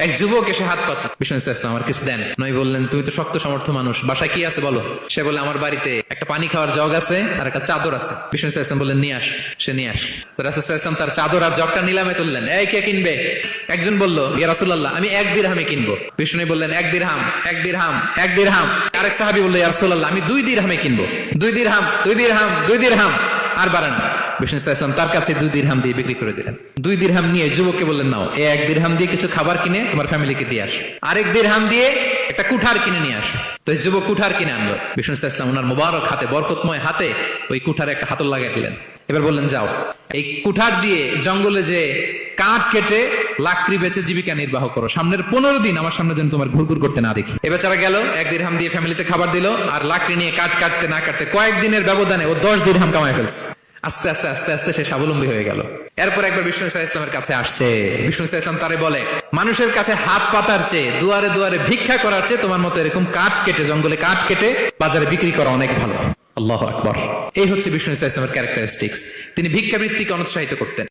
এক যুবক এসে হাত পাতল, বিষ্ণু ইসলাম আমার কিছু দেন। নবী বললেন, তুমি তো শক্ত সমর্থ মানুষ, বাসায় কি আছে বলো। সে বলে, আমার বাড়িতে একটা পানি খাওয়ার জগ আছে আর একটা চাদর আছে। বিষ্ণু ইসলাম বললেন, নিয়ে আস। সে নিয়ে আস। তো রাসূল সাল্লাল্লাহু আলাইহি ওয়াসাল্লাম তার চাদর আর জগটা নিলামে তুললেন। এই কে কিনবে? একজন বলল, ইয়া রাসূলুল্লাহ আমি 1 দিরহামে কিনবো। বিষ্ণু বললেন, 1 দিরহাম, 1 দিরহাম, 1 দিরহাম। আরেক সাহাবী বলল, ইয়া রাসূলুল্লাহ আমি 2 দিরহামে কিনবো। 2 দিরহাম, 2 দিরহাম, 2 দিরহাম। আর বাড়ান। বিষ্ণু ইসলাম তার কাছে 2 দিরহাম দিয়ে বিক্রি করে দিলেন। 2 দিরহাম নিয়ে যুবককে বললেন, নাও, 1 দিরহাম দিয়ে কিছু খাবার কিনে তোমার ফ্যামিলিকে দিয়ে আস। আরেক দিরহাম দিয়ে একটা কুঠার কিনে নিয়ে আস। তো যুবক কুঠার কিনে আনলো। বিষ্ণু ইসলাম ওনার মোবারক হাতে, বরকতময় হাতে ওই কুঠারে একটা হাতল লাগাই দিলেন। এবার বললেন, যাও, এই কুঠার দিয়ে জঙ্গলে যে কাঠ কেটে লাকড়ি বেচে জীবিকা নির্বাহ করো। সামনের 15 দিন আমার সামনে যেন তোমার ঘুরঘুর করতে না দেখি। এবার যারা গেল, 1 দিরহাম দিয়ে ফ্যামিলিতে খাবার দিল, আর লাকড়ি নিয়ে কাঠ কাটতে না কাটতে কয়েকদিনের ব্যবধানে ও 10 দিরহাম কামায় ফেলছে। আস্তে আস্তে আস্তে আস্তে সে স্বাবলম্বী হয়ে গেল। এরপর একবার বিষ্ণু ইসলামের কাছে আসছে। বিষ্ণু ইসলাম তারে বলে, মানুষের কাছে হাত পাতার চেয়ে, দুয়ারে দুয়ারে ভিক্ষা করার চেয়ে তোমার মতো এরকম কাঠ কেটে, জঙ্গলে কাঠ কেটে বাজারে বিক্রি করা অনেক ভালো। আল্লাহু আকবার। এই হচ্ছে বিষ্ণু ইসলামের ক্যারেক্টারিস্টিক্স। তিনি ভিক্ষাবৃত্তিকে অনুৎসাহিত করতেন।